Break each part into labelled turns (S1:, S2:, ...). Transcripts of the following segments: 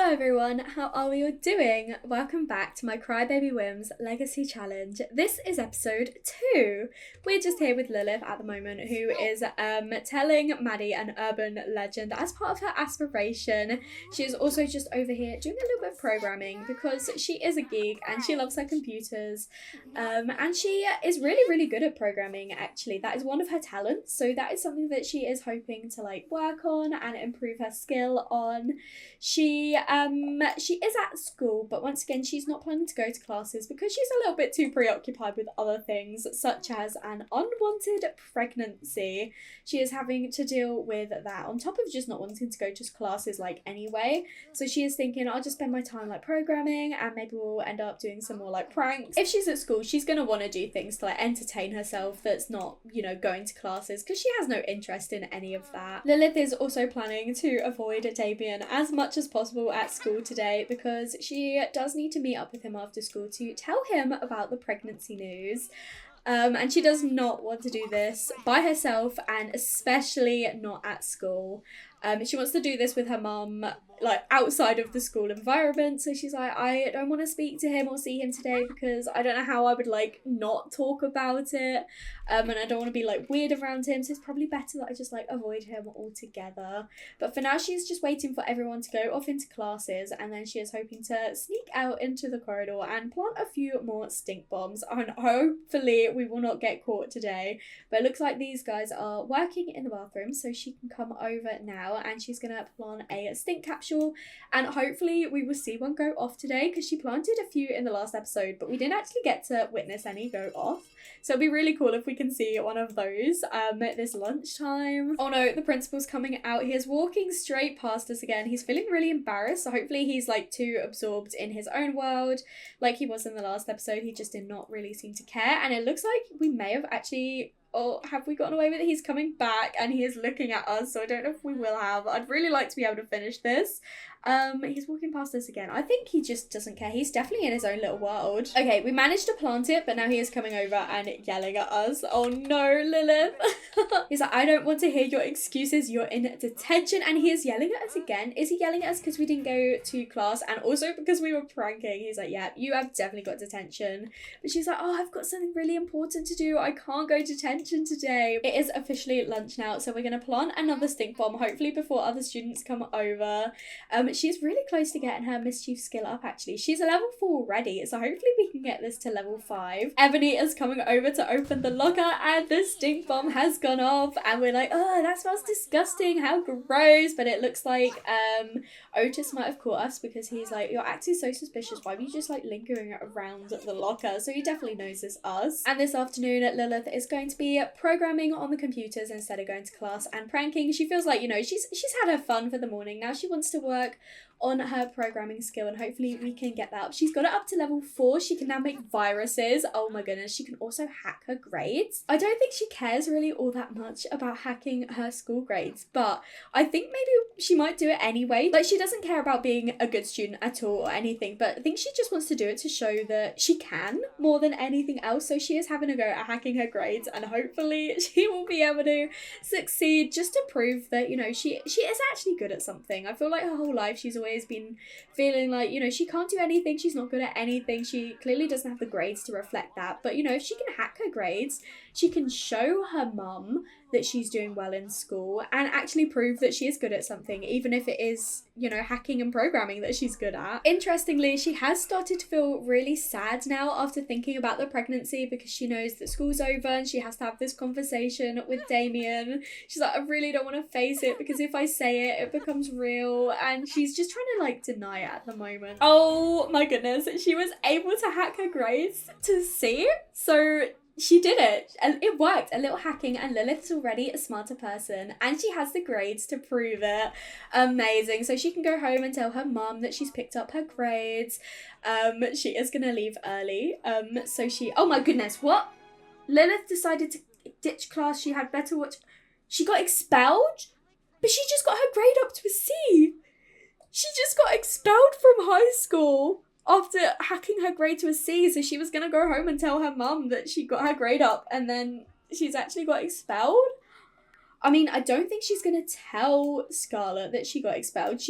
S1: Hello everyone, how are we all doing? Welcome back to my Crybaby Whims Legacy Challenge. This is episode 2. We're just here with Lilith at the moment, who is telling Maddie an urban legend as part of her aspiration. She is also just over here doing a little bit of programming because she is a geek and she loves her computers. And she is really good at programming actually. That is one of her talents, so that is something that she is hoping to work on and improve her skill on. She is at school, but once again she's not planning to go to classes because she's a little bit too preoccupied with other things, such as an unwanted pregnancy. She is having to deal with that on top of just not wanting to go to classes anyway. So she is thinking, I'll just spend my time programming and maybe we'll end up doing some more pranks. If she's at school, she's going to want to do things to entertain herself that's not, going to classes, because she has no interest in any of that. Lilith is also planning to avoid Damien as much as possible at school today because she does need to meet up with him after school to tell him about the pregnancy news. And she does not want to do this by herself, and especially not at school. She wants to do this with her mum, outside of the school environment. So she's like, I don't want to speak to him or see him today because I don't know how I would not talk about it. And I don't want to be weird around him. So it's probably better that I just avoid him altogether. But for now, she's just waiting for everyone to go off into classes, and then she is hoping to sneak out into the corridor and plant a few more stink bombs. And hopefully we will not get caught today. But it looks like these guys are working in the bathroom, so she can come over now and she's gonna plant a stink capsule, and hopefully we will see one go off today because she planted a few in the last episode, but we didn't actually get to witness any go off. So it'd be really cool if we can see one of those at this lunchtime. Oh no, the principal's coming out. He is walking straight past us again. He's feeling really embarrassed, so hopefully he's too absorbed in his own world like he was in the last episode. He just did not really seem to care, and it looks like we may have actually, or have we gotten away with it? He's coming back and he is looking at us, so I don't know if we will have. I'd really like to be able to finish this. He's walking past us again. I think he just doesn't care. He's definitely in his own little world. Okay, we managed to plant it, but now he is coming over and yelling at us. Oh no, Lilith. He's like, I don't want to hear your excuses. You're in detention. And he is yelling at us again. Is he yelling at us because we didn't go to class and also because we were pranking? He's like, yeah, you have definitely got detention. But she's like, oh, I've got something really important to do. I can't go to detention today. It is officially lunch now, so we're going to plant another stink bomb, hopefully before other students come over. She's really close to getting her mischief skill up actually. She's a level 4 already, so hopefully we can get this to level 5. Ebony is coming over to open the locker and the stink bomb has gone off, and we're like, oh, that smells disgusting, how gross. But it looks like Otis might have caught us because he's like, you're acting so suspicious, why were you just lingering around the locker? So he definitely knows it's us. And this afternoon Lilith is going to be programming on the computers instead of going to class and pranking. She feels like, she's had her fun for the morning. Now she wants to work on her programming skill, and hopefully we can get that up. She's got it up to level 4. She can now make viruses. Oh my goodness, she can also hack her grades. I don't think she cares really all that much about hacking her school grades, but I think maybe she might do it anyway. She doesn't care about being a good student at all or anything, but I think she just wants to do it to show that she can more than anything else. So she is having a go at hacking her grades, and hopefully she will be able to succeed just to prove that, she is actually good at something. I feel like her whole life she's always been feeling like, she can't do anything, she's not good at anything, she clearly doesn't have the grades to reflect that. But if she can hack her grades, she can show her mum that she's doing well in school and actually prove that she is good at something, even if it is, hacking and programming that she's good at. Interestingly, she has started to feel really sad now after thinking about the pregnancy because she knows that school's over and she has to have this conversation with Damien. She's like, I really don't want to face it because if I say it, it becomes real, and she's just trying to deny it at the moment. Oh my goodness, she was able to hack her grades to see, so she did it, and it worked. A little hacking, and Lilith's already a smarter person, and she has the grades to prove it. Amazing. So she can go home and tell her mum that she's picked up her grades. She is gonna leave early. Oh my goodness, what? Lilith decided to ditch class. She had better watch. She got expelled, but she just got her grade up to a C. She just got expelled from high school after hacking her grade to a C, so she was going to go home and tell her mum that she got her grade up, and then she's actually got expelled? I mean, I don't think she's gonna tell Scarlett that she got expelled.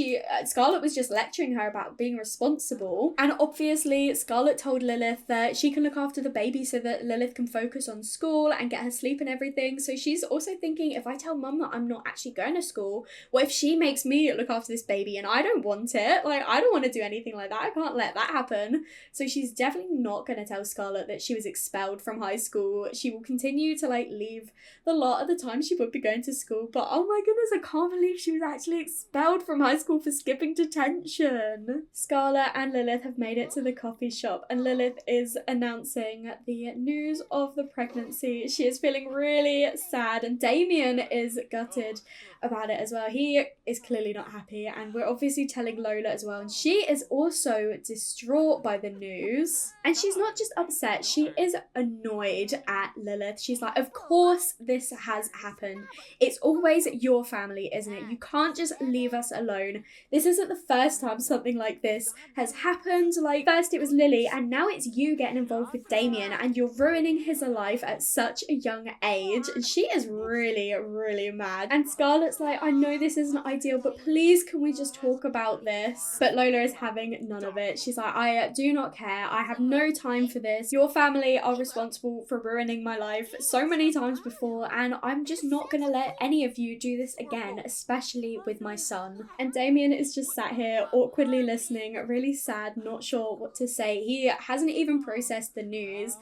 S1: Scarlett was just lecturing her about being responsible, and obviously Scarlett told Lilith that she can look after the baby so that Lilith can focus on school and get her sleep and everything. So she's also thinking, if I tell Mum that I'm not actually going to school, what if she makes me look after this baby and I don't want it? Like, I don't want to do anything like that. I can't let that happen. So she's definitely not going to tell Scarlett that she was expelled from high school. She will continue to like leave the lot of the time she would be going to school, but oh my goodness, I can't believe she was actually expelled from high school for skipping detention. Scarlett and Lilith have made it to the coffee shop, and Lilith is announcing the news of the pregnancy. She is feeling really sad, and Damien is gutted about it as well. He is clearly not happy, and we're obviously telling Lola as well, and she is also distraught by the news. And she's not just upset, she is annoyed at Lilith. She's like, of course this has happened. It's always your family, isn't it? You can't just leave us alone. This isn't the first time something like this has happened. Like, first it was Lily, and now it's you getting involved with Damien, and you're ruining his life at such a young age. And she is really, really mad. And Scarlett's like, I know this isn't ideal, but please can we just talk about this? But Lola is having none of it. She's like, I do not care. I have no time for this. Your family are responsible for ruining my life so many times before, and I'm just not gonna let any of you do this again, especially with my son. And Damien is just sat here awkwardly listening, really sad, not sure what to say. He hasn't even processed the news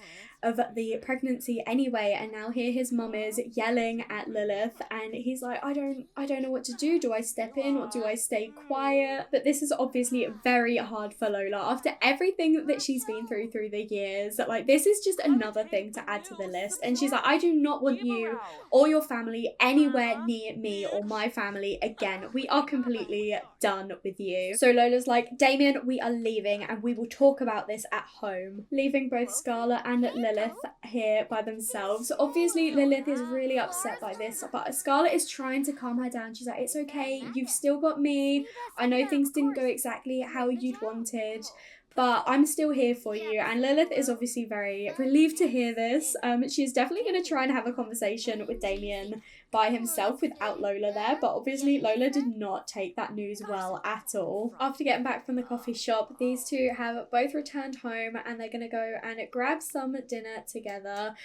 S1: of the pregnancy anyway, and now here his mum is yelling at Lilith, and he's like, I don't know what to do. Do I step in or do I stay quiet? But this is obviously very hard for Lola after everything that she's been through the years. Like, this is just another thing to add to the list, and she's like, I do not want you or your family anywhere near me or my family again. We are completely done with you. So Lola's like, Damien, we are leaving and we will talk about this at home. Leaving both Scarlett and Lilith here by themselves. Obviously Lilith is really upset by this, but Scarlett is trying to calm her down. She's like, it's okay, you've still got me. I know things didn't go exactly how you'd wanted, but I'm still here for you. And Lilith is obviously very relieved to hear this. She's definitely going to try and have a conversation with Damien by himself without Lola there, but obviously Lola did not take that news well at all. After getting back from the coffee shop, these two have both returned home and they're gonna go and grab some dinner together.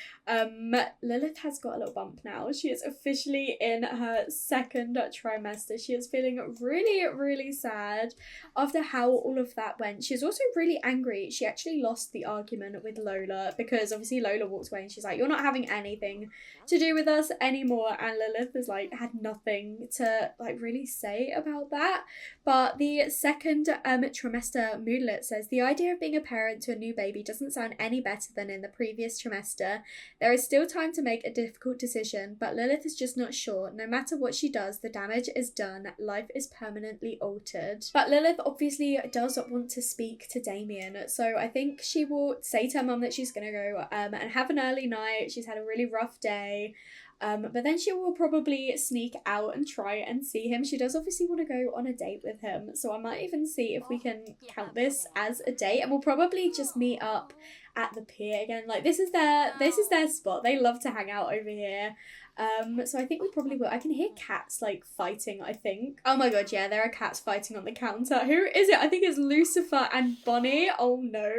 S1: Lilith has got a little bump now. She is officially in her second trimester. She is feeling really, really sad after how all of that went. She's also really angry. She actually lost the argument with Lola because obviously Lola walks away and she's like, you're not having anything to do with us anymore, and Lilith has like had nothing to like really say about that. But the second trimester moodlet says, the idea of being a parent to a new baby doesn't sound any better than in the previous trimester. There is still time to make a difficult decision, but Lilith is just not sure. No matter what she does, the damage is done. Life is permanently altered. But Lilith obviously does want to speak to Damien, so I think she will say to her mum that she's gonna go and have an early night. She's had a really rough day. But then she will probably sneak out and try and see him. She does obviously want to go on a date with him, so I might even see if we can count this as a date, and we'll probably just meet up at the pier again. Like, this is their spot. They love to hang out over here. So I think we probably will. I can hear cats like fighting, I think. Oh my god, yeah, there are cats fighting on the counter. Who is it? I think it's Lucifer and Bonnie. Oh no.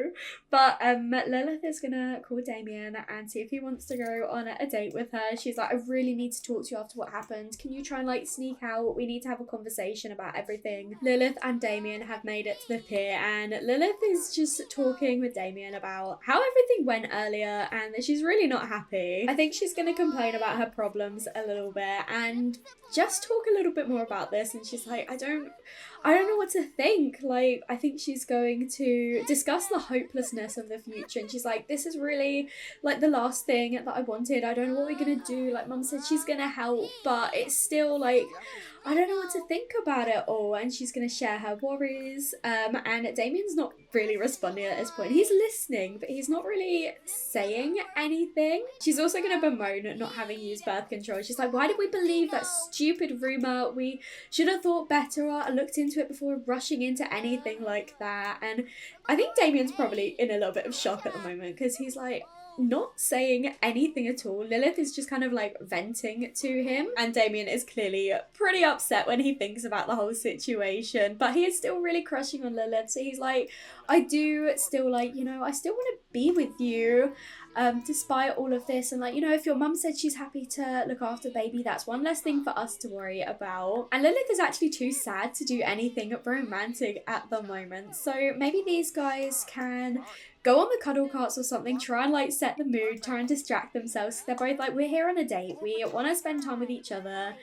S1: But Lilith is gonna call Damien and see if he wants to go on a date with her. She's like, I really need to talk to you after what happened. Can you try and like sneak out? We need to have a conversation about everything. Lilith and Damien have made it to the pier, and Lilith is just talking with Damien about how everything went earlier, and that she's really not happy. I think she's gonna complain about her problems a little bit and just talk a little bit more about this. And she's like, I don't know what to think. Like, I think she's going to discuss the hopelessness of the future, and she's like, this is really like the last thing that I wanted. I don't know what we're gonna do. Like, mum said she's gonna help, but it's still like, I don't know what to think about it all. And she's gonna share her worries, and Damien's not really responding at this point. He's listening, but he's not really saying anything. She's also gonna bemoan not having used birth control. She's like, why did we believe that stupid rumour? We should have thought better or looked into it before rushing into anything like that. And I think Damien's probably in a little bit of shock at the moment, because he's like, not saying anything at all. Lilith is just kind of like venting to him, and Damien is clearly pretty upset when he thinks about the whole situation, but he is still really crushing on Lilith. So he's like, I do still like, you know, I still want to be with you. Despite all of this, and like, you know, if your mum said she's happy to look after baby, that's one less thing for us to worry about. And Lilith is actually too sad to do anything romantic at the moment, so maybe these guys can go on the cuddle carts or something, try and like set the mood, try and distract themselves. They're both like, we're here on a date, we want to spend time with each other.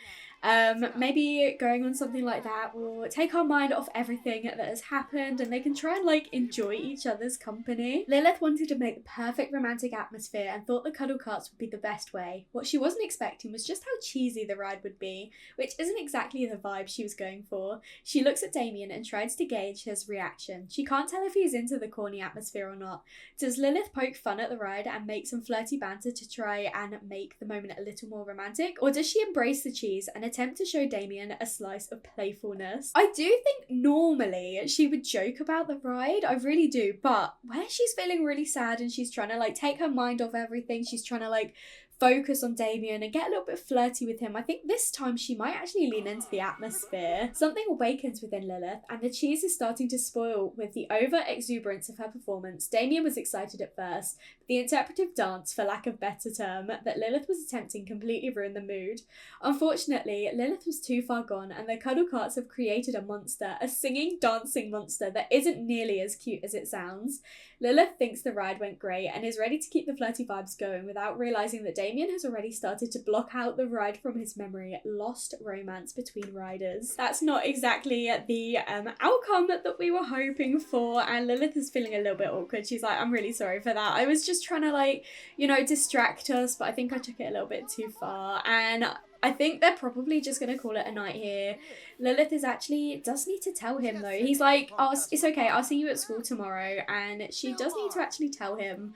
S1: Maybe going on something like that will take our mind off everything that has happened, and they can try and like enjoy each other's company. Lilith wanted to make the perfect romantic atmosphere and thought the cuddle carts would be the best way. What she wasn't expecting was just how cheesy the ride would be, which isn't exactly the vibe she was going for. She looks at Damien and tries to gauge his reaction. She can't tell if he's into the corny atmosphere or not. Does Lilith poke fun at the ride and make some flirty banter to try and make the moment a little more romantic, or does she embrace the cheese and attempt to show Damien a slice of playfulness? I do think normally she would joke about the ride, I really do, but where she's feeling really sad and she's trying to like take her mind off everything, she's trying to like focus on Damien and get a little bit flirty with him, I think this time she might actually lean into the atmosphere. Something awakens within Lilith, and the cheese is starting to spoil with the over-exuberance of her performance. Damien was excited at first, but the interpretive dance, for lack of better term, that Lilith was attempting completely ruined the mood. Unfortunately, Lilith was too far gone, and the cuddle carts have created a monster, a singing, dancing monster that isn't nearly as cute as it sounds. Lilith thinks the ride went great and is ready to keep the flirty vibes going without realising that Damien has already started to block out the ride from his memory. Lost romance between riders. That's not exactly the outcome that we were hoping for, and Lilith is feeling a little bit awkward. She's like, I'm really sorry for that. I was just trying to like, you know, distract us, but I think I took it a little bit too far, and I think they're probably just going to call it a night here. Lilith does need to tell him though. He's like, oh, it's okay, I'll see you at school tomorrow. And she does need to actually tell him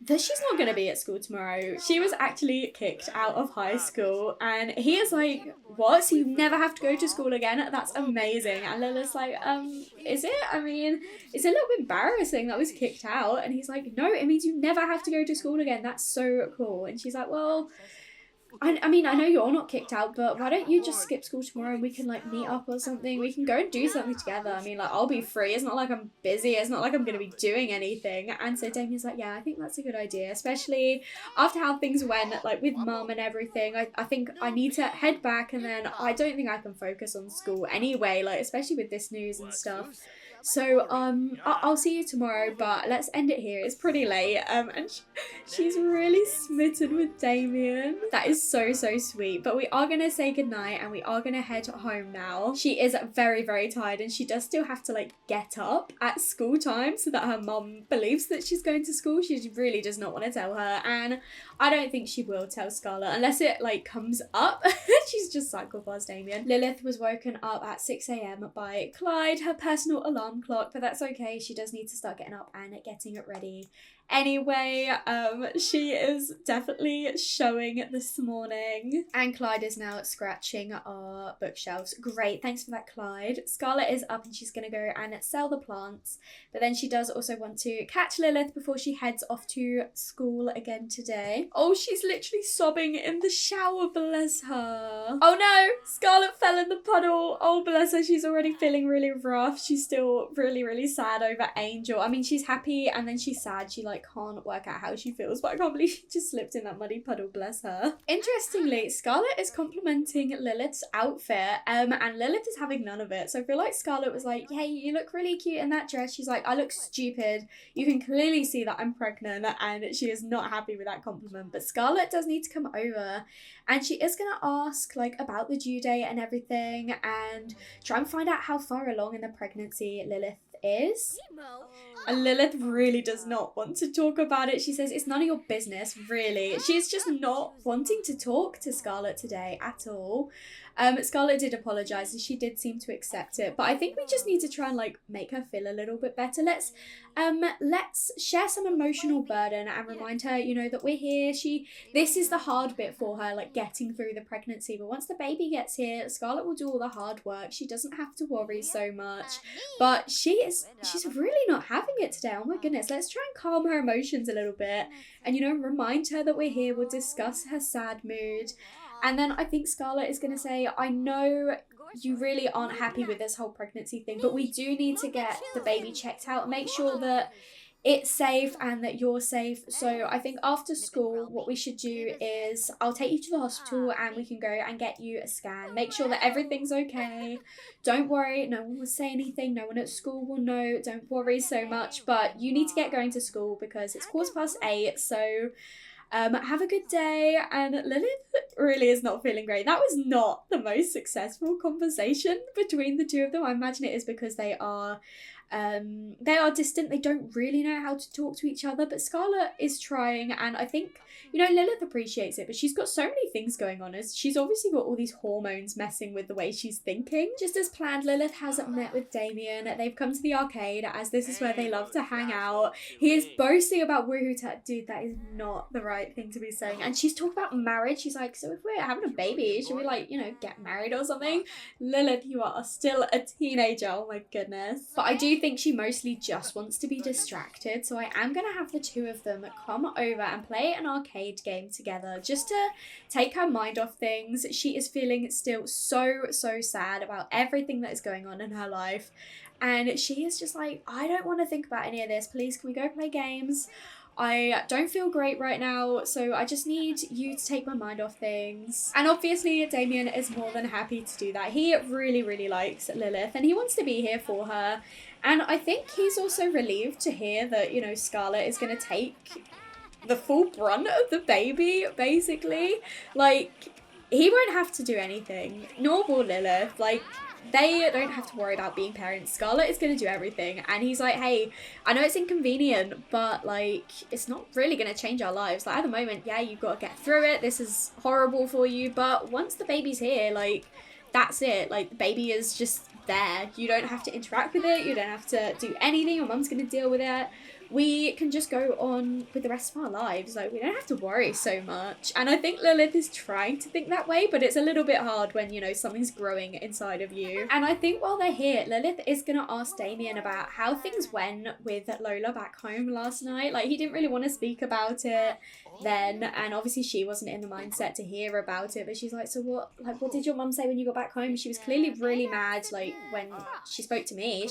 S1: that she's not going to be at school tomorrow. She was actually kicked out of high school, and he is like, what? So you never have to go to school again? That's amazing. And Lilith's like, is it? I mean, it's a little bit embarrassing that I was kicked out. And he's like, no, it means you never have to go to school again. That's so cool. And she's like, well, I mean, I know you're not kicked out, but why don't you just skip school tomorrow and we can, like, meet up or something? We can go and do something together. I mean, like, I'll be free. It's not like I'm busy. It's not like I'm going to be doing anything. And so Damien's like, yeah, I think that's a good idea, especially after how things went, like, with mum and everything. I think I need to head back, and then I don't think I can focus on school anyway, like, especially with this news and stuff. So, I'll see you tomorrow, but let's end it here. It's pretty late, and she's really smitten with Damien. That is so, so sweet. But we are going to say goodnight, and we are going to head home now. She is very, very tired, and she does still have to, like, get up at school time so that her mum believes that she's going to school. She really does not want to tell her, and I don't think she will tell Scarlett unless it, like, comes up. She's just psychopath Damien. Lilith was woken up at 6 a.m. by Clyde, her personal alarm clock, but that's okay. She does need to start getting up and getting it ready. Anyway, she is definitely showing this morning. And Clyde is now scratching our bookshelves. Great, thanks for that, Clyde. Scarlett is up and she's going to go and sell the plants. But then she does also want to catch Lilith before she heads off to school again today. Oh, she's literally sobbing in the shower, bless her. Oh no, Scarlett fell in the puddle. Oh, bless her, she's already feeling really rough. She's still really, really sad over Angel. I mean, she's happy and then she's sad. She, like, can't work out how she feels, but I can't believe she just slipped in that muddy puddle, bless her. Interestingly, Scarlett is complimenting Lilith's outfit, and Lilith is having none of it. So I feel like Scarlett was like, hey, you look really cute in that dress. She's like, I look stupid. You can clearly see that I'm pregnant, and she is not happy with that compliment. But Scarlett does need to come over, and she is going to ask, like, about the due date and everything, and try and find out how far along in the pregnancy Lilith is. And Lilith really does not want to talk about it. She says it's none of your business, really. She's just not wanting to talk to Scarlett today at all. Scarlett did apologise and she did seem to accept it, but I think we just need to try and like make her feel a little bit better. Let's share some emotional burden and remind her, you know, that we're here. This is the hard bit for her, like getting through the pregnancy, but once the baby gets here, Scarlett will do all the hard work. She doesn't have to worry so much. But she's really not having it today. Oh my goodness, let's try and calm her emotions a little bit and, you know, remind her that we're here. We'll discuss her sad mood. And then I think Scarlett is going to say, I know you really aren't happy with this whole pregnancy thing, but we do need to get the baby checked out, make sure that it's safe and that you're safe. So I think after school, what we should do is I'll take you to the hospital and we can go and get you a scan. Make sure that everything's okay. Don't worry, no one will say anything. No one at school will know. Don't worry so much. But you need to get going to school because it's 8:15. So have a good day. And Lilith really is not feeling great. That was not the most successful conversation between the two of them. I imagine it is because they are distant. They don't really know how to talk to each other, but Scarlett is trying, and I think, you know, Lilith appreciates it, but she's got so many things going on. As she's obviously got all these hormones messing with the way she's thinking. Just as planned, Lilith has met with Damien. They've come to the arcade, as this is where they love to hang out. He is boasting about woohoo. Dude, that is not the right thing to be saying. And she's talking about marriage. She's like, so if we're having a baby, should we, like, you know, get married or something? Lilith, you are still a teenager. Oh my goodness. But I do think she mostly just wants to be distracted, so I am going to have the two of them come over and play an arcade game together just to take her mind off things. She is feeling still so sad about everything that is going on in her life, and she is just like, I don't want to think about any of this. Please, can we go play games? I don't feel great right now, so I just need you to take my mind off things. And obviously Damien is more than happy to do that. He really likes Lilith and he wants to be here for her. And I think he's also relieved to hear that, you know, Scarlett is going to take the full brunt of the baby, basically. Like, he won't have to do anything, nor will Lilith. Like, they don't have to worry about being parents. Scarlett is going to do everything. And he's like, hey, I know it's inconvenient, but, like, it's not really going to change our lives. Like, at the moment, yeah, you've got to get through it. This is horrible for you. But once the baby's here, like, that's it. Like, the baby is just there. You don't have to interact with it. You don't have to do anything. Your mum's going to deal with it. We can just go on with the rest of our lives. Like, we don't have to worry so much. And I think Lilith is trying to think that way, but it's a little bit hard when, you know, something's growing inside of you. And I think while they're here, Lilith is going to ask Damien about how things went with Lola back home last night. Like, he didn't really want to speak about it then, and obviously she wasn't in the mindset to hear about it, but she's like, so what did your mum say when you got back home? She was clearly really mad, like, when she spoke to me.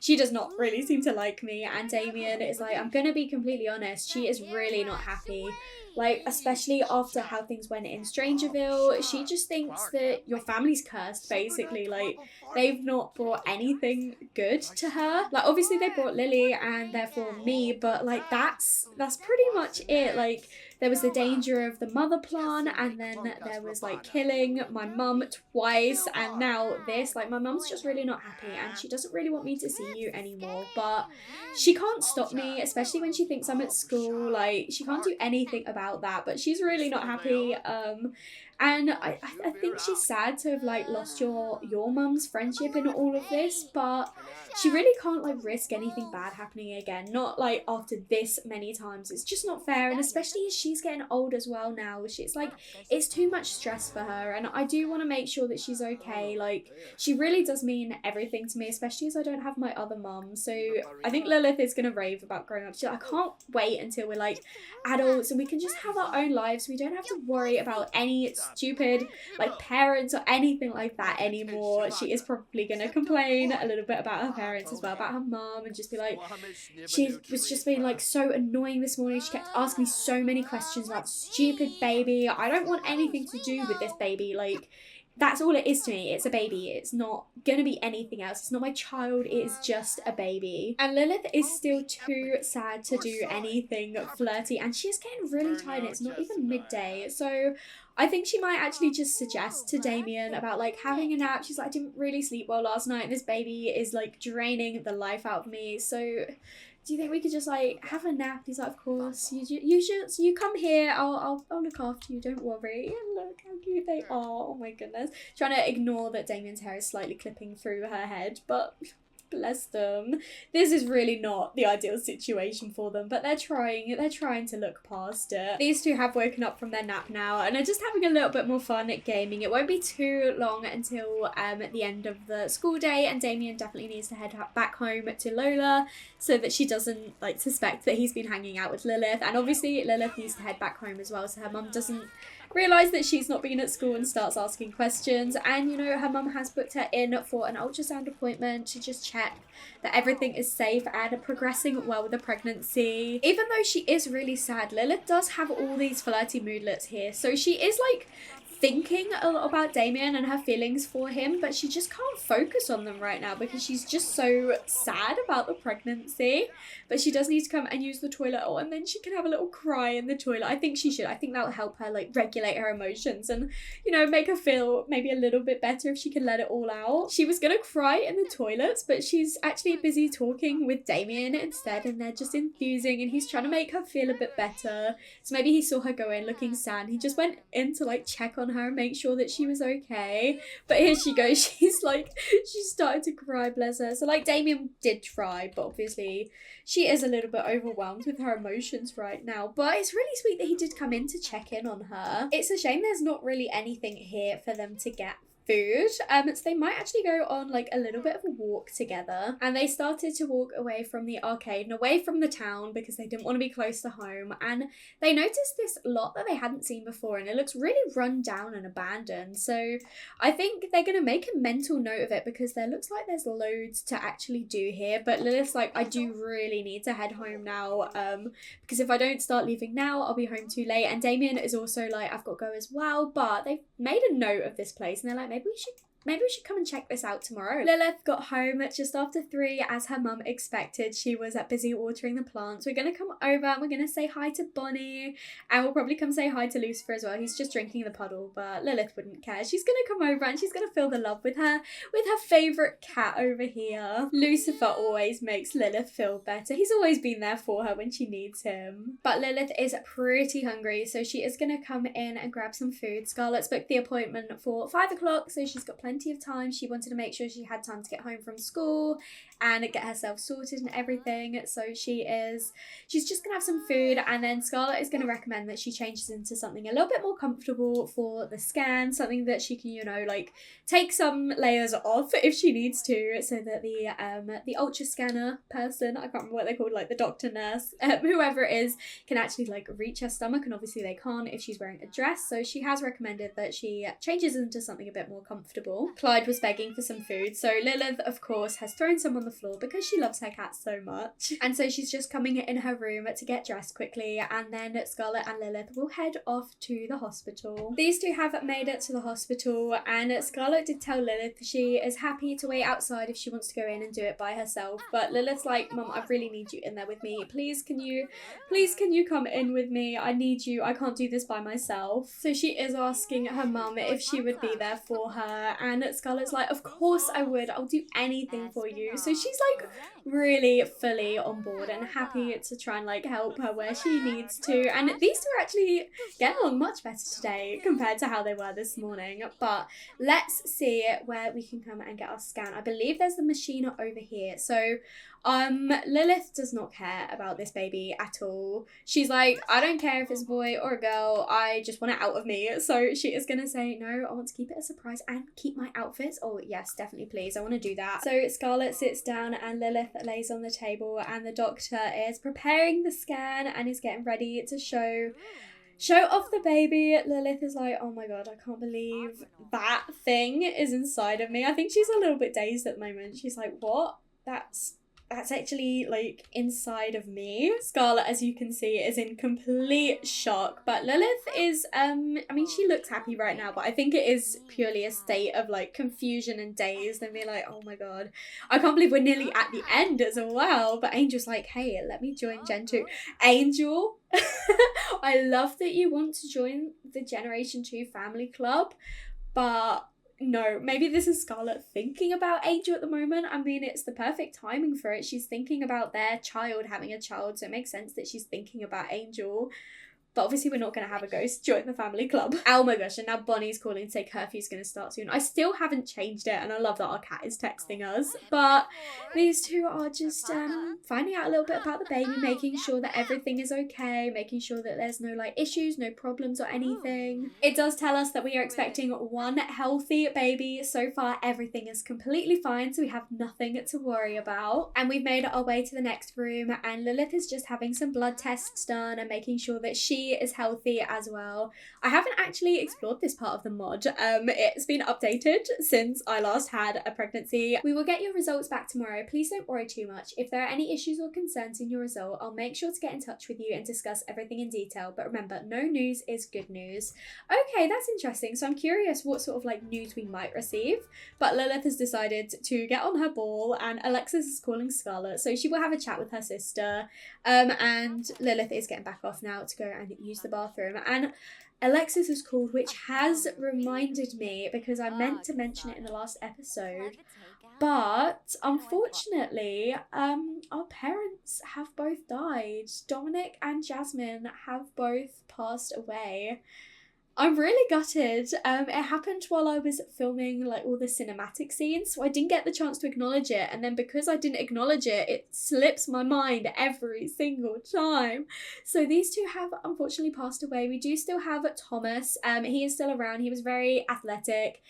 S1: She does not really seem to like me. And Damien is like, I'm gonna be completely honest, she is really not happy. Like, especially after how things went in Strangerville, she just thinks that your family's cursed, basically. Like, they've not brought anything good to her. Like, obviously they brought Lily and therefore me, but, like, that's pretty much it. Like, there was the danger of the mother plan, and then there was, like, killing my mum twice, and now this. Like, my mum's just really not happy, and she doesn't really want me to see you anymore, but she can't stop me, especially when she thinks I'm at school. Like, she can't do anything about that, but she's really not happy. And I think she's sad to have, like, lost your mum's friendship in all of this, but she really can't, like, risk anything bad happening again. Not, like, after this many times. It's just not fair, and especially as she's getting old as well now. It's like, it's too much stress for her, and I do want to make sure that she's okay. Like, she really does mean everything to me, especially as I don't have my other mum. So I think Lilith is going to rave about growing up. I can't wait until we're, like, adults and we can just have our own lives. We don't have to worry about any stupid, like, parents or anything like that anymore. She is probably going to complain a little bit about her parents as well, about her mum, and just be like, she was just being, like, so annoying this morning. She kept asking me so many questions about the stupid baby. I don't want anything to do with this baby. Like, that's all it is to me. It's a baby. It's not gonna be anything else. It's not my child. It is just a baby. And Lilith is still too sad to do anything flirty, and she's getting really tired. It's not even midday, so I think she might actually just suggest to Damien about, like, having a nap. She's like, I didn't really sleep well last night, and this baby is, like, draining the life out of me, so do you think we could just like have a nap? He's like, of course, you come here, I'll look after you, don't worry. And look how cute they are. Oh my goodness. Trying to ignore that Damien's hair is slightly clipping through her head, but bless them. This is really not the ideal situation for them, but they're trying to look past it. These two have woken up from their nap now and are just having a little bit more fun at gaming. It won't be too long until at the end of the school day, and Damien definitely needs to head back home to Lola so that she doesn't like suspect that he's been hanging out with Lilith. And obviously Lilith needs to head back home as well so her mum doesn't realise that she's not been at school and starts asking questions. And you know, her mum has booked her in for an ultrasound appointment to just check that everything is safe and progressing well with the pregnancy. Even though she is really sad, Lilith does have all these flirty moodlets here, so she is like thinking a lot about Damien and her feelings for him, but she just can't focus on them right now because she's just so sad about the pregnancy. But she does need to come and use the toilet, and then she can have a little cry in the toilet. I think she should. I think that'll help her like regulate her emotions and, you know, make her feel maybe a little bit better if she can let it all out. She was gonna cry in the toilets, but she's actually busy talking with Damien instead, and they're just enthusing, and he's trying to make her feel a bit better. So maybe he saw her go in looking sad. He just went in to like check on her and make sure that she was okay. But here she goes. She's like, she started to cry, bless her. So like Damien did try, but obviously she is a little bit overwhelmed with her emotions right now. But it's really sweet that he did come in to check in on her. It's a shame there's not really anything here for them to get food. So they might actually go on like a little bit of a walk together, and they started to walk away from the arcade and away from the town because they didn't want to be close to home. And they noticed this lot that they hadn't seen before, and it looks really run down and abandoned. So I think they're gonna make a mental note of it because there looks like there's loads to actually do here. But Lilith's like, I do really need to head home now, because if I don't start leaving now, I'll be home too late. And Damien is also like, I've got to go as well. But they've made a note of this place, and they're like, maybe we should come and check this out tomorrow. Lilith got home just after 3, as her mum expected. She was busy watering the plants. We're going to come over and we're going to say hi to Bonnie, and we'll probably come say hi to Lucifer as well. He's just drinking the puddle, but Lilith wouldn't care. She's going to come over and she's going to feel the love with her favourite cat over here. Lucifer always makes Lilith feel better. He's always been there for her when she needs him. But Lilith is pretty hungry, so she is going to come in and grab some food. Scarlett's booked the appointment for 5 o'clock, so she's got plenty of time. She wanted to make sure she had time to get home from school and get herself sorted and everything. So she's just gonna have some food, and then Scarlett is gonna recommend that she changes into something a little bit more comfortable for the scan, something that she can, you know, like take some layers off if she needs to, so that the ultra scanner person, I can't remember what they're called, like the doctor, nurse, whoever it is, can actually like reach her stomach, and obviously they can't if she's wearing a dress. So she has recommended that she changes into something a bit more comfortable. Clyde was begging for some food, so Lilith of course has thrown some on the floor because she loves her cat so much, and so she's just coming in her room to get dressed quickly, and then Scarlett and Lilith will head off to the hospital. These two have made it to the hospital, and Scarlett did tell Lilith she is happy to wait outside if she wants to go in and do it by herself, but Lilith's like, Mum, I really need you in there with me. Please can you come in with me? I need you. I can't do this by myself. So she is asking her mum if she would be there for her, and Scarlett's like, of course I would. I'll do anything for you. So she's like really fully on board and happy to try and like help her where she needs to. And these two are actually getting along much better today compared to how they were this morning. But let's see where we can come and get our scan. I believe there's the machine over here. So Lilith does not care about this baby at all. She's like, I don't care if it's a boy or a girl, I just want it out of me. So she is gonna say, no, I want to keep it a surprise and keep my outfits. Oh yes, definitely, please, I want to do that. So Scarlett sits down and Lilith lays on the table, and the doctor is preparing the scan and is getting ready to show off the baby. Lilith is like, oh my god, I can't believe that thing is inside of me. I think she's a little bit dazed at the moment. She's like, what? That's actually like inside of me. Scarlett, as you can see, is in complete shock, but Lilith is I mean, she looks happy right now, but I think it is purely a state of like confusion and dazed and be like, oh my god, I can't believe we're nearly at the end as well. But Angel's like, hey, let me join Gen 2. Angel, I love that you want to join the Generation 2 family club, but no, maybe this is Scarlett thinking about Angel at the moment. I mean, it's the perfect timing for it. She's thinking about their child having a child, so it makes sense that she's thinking about Angel. But obviously we're not going to have a ghost join the family club. Oh my gosh, and now Bonnie's calling to say curfew's going to start soon. I still haven't changed it, and I love that our cat is texting us. But these two are just finding out a little bit about the baby, making sure that everything is okay, making sure that there's no like issues, no problems or anything. It does tell us that we are expecting one healthy baby. So far everything is completely fine, so we have nothing to worry about. And we've made our way to the next room, and Lilith is just having some blood tests done and making sure that she is healthy as well. I haven't actually explored this part of the mod. It's been updated since I last had a pregnancy. We will get your results back tomorrow. Please don't worry too much. If there are any issues or concerns in your result, I'll make sure to get in touch with you and discuss everything in detail. But remember, no news is good news. Okay, that's interesting. So I'm curious what sort of like news we might receive. But Lilith has decided to get on her ball, and Alexis is calling Scarlett, so she will have a chat with her sister. And Lilith is getting back off now to go and use the bathroom, and Alexis is called, which has reminded me because I meant to mention it in the last episode, but unfortunately our parents have both died. Dominic and Jasmine have both passed away. I'm really gutted. It happened while I was filming like all the cinematic scenes, so I didn't get the chance to acknowledge it, and then because I didn't acknowledge it, it slips my mind every single time. So these two have unfortunately passed away. We do still have Thomas. He is still around. He was very athletic.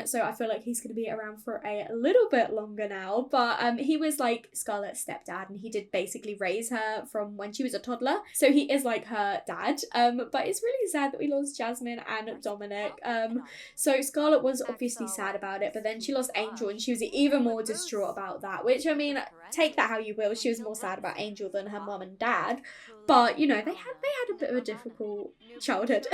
S1: So I feel like he's going to be around for a little bit longer now, but he was like Scarlett's stepdad, and he did basically raise her from when she was a toddler, so he is like her dad. But it's really sad that we lost Jasmine and Dominic. So Scarlett was obviously sad about it, but then she lost Angel and she was even more distraught about that, which, I mean, take that how you will. She was more sad about Angel than her mum and dad, but you know, they had a bit of a difficult childhood.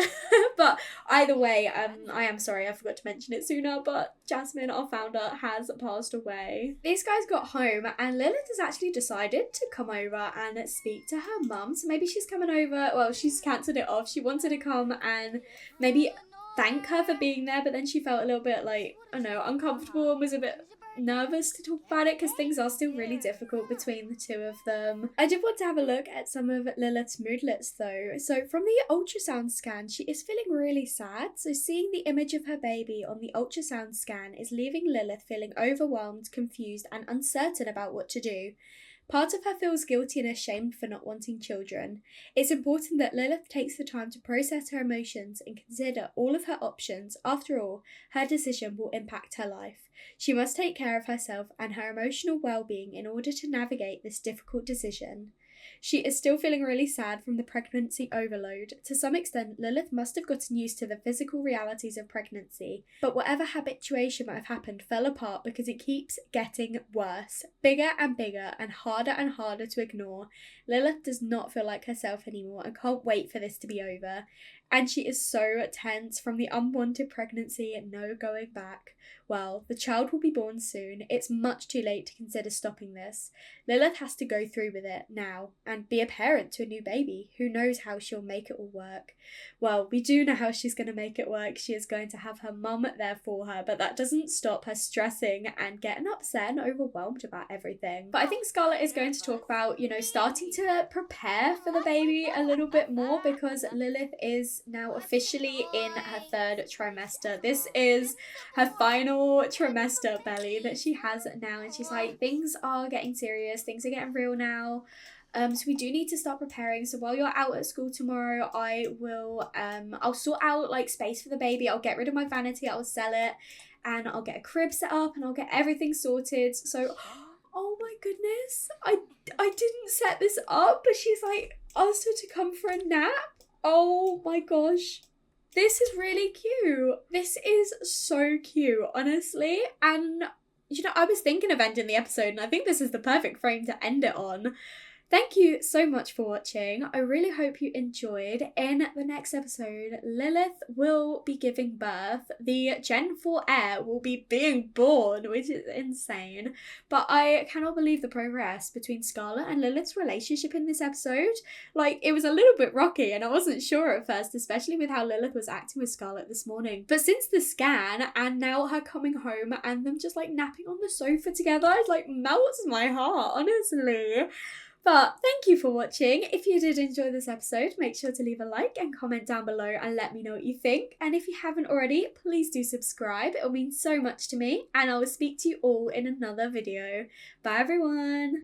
S1: But either way, I am sorry I forgot to mention it sooner, but Jasmine, our founder, has passed away. These guys got home, and Lilith has actually decided to come over and speak to her mum. So maybe she's coming over. Well, she's cancelled it off. She wanted to come and maybe thank her for being there, but then she felt a little bit like, I don't know, uncomfortable and was a bit nervous to talk about it because things are still really difficult between the two of them. I did want to have a look at some of Lilith's moodlets though. So from the ultrasound scan, she is feeling really sad. So seeing the image of her baby on the ultrasound scan is leaving Lilith feeling overwhelmed, confused and uncertain about what to do. Part of her feels guilty and ashamed for not wanting children. It's important that Lilith takes the time to process her emotions and consider all of her options. After all, her decision will impact her life. She must take care of herself and her emotional well-being in order to navigate this difficult decision. She is still feeling really sad from the pregnancy overload. To some extent, Lilith must have gotten used to the physical realities of pregnancy, but whatever habituation might have happened fell apart because it keeps getting worse, bigger and harder to ignore. Lilith does not feel like herself anymore and can't wait for this to be over. And she is so tense from the unwanted pregnancy and no going back. Well, the child will be born soon. It's much too late to consider stopping this. Lilith has to go through with it now and be a parent to a new baby. Who knows how she'll make it all work? Well, we do know how she's going to make it work. She is going to have her mum there for her, but that doesn't stop her stressing and getting upset and overwhelmed about everything. But I think Scarlett is going to talk about, you know, starting to prepare for the baby a little bit more because Lilith is now officially in her third trimester. This is her final trimester belly that she has now, and she's like, things are getting serious, things are getting real now. So we do need to start preparing. So while you're out at school tomorrow, I will I'll sort out like space for the baby. I'll get rid of my vanity, I'll sell it, and I'll get a crib set up and I'll get everything sorted. So oh my goodness, I didn't set this up, but she's like asked her to come for a nap. Oh my gosh. This is really cute. This is so cute, honestly. And, you know, I was thinking of ending the episode, and I think this is the perfect frame to end it on. Thank you so much for watching. I really hope you enjoyed. In the next episode, Lilith will be giving birth. The Gen 4 heir will be being born, which is insane. But I cannot believe the progress between Scarlet and Lilith's relationship in this episode. Like, it was a little bit rocky and I wasn't sure at first, especially with how Lilith was acting with Scarlet this morning. But since the scan and now her coming home and them just like napping on the sofa together, it like melts my heart, honestly. But thank you for watching. If you did enjoy this episode, make sure to leave a like and comment down below and let me know what you think. And if you haven't already, please do subscribe. It'll mean so much to me. And I will speak to you all in another video. Bye everyone.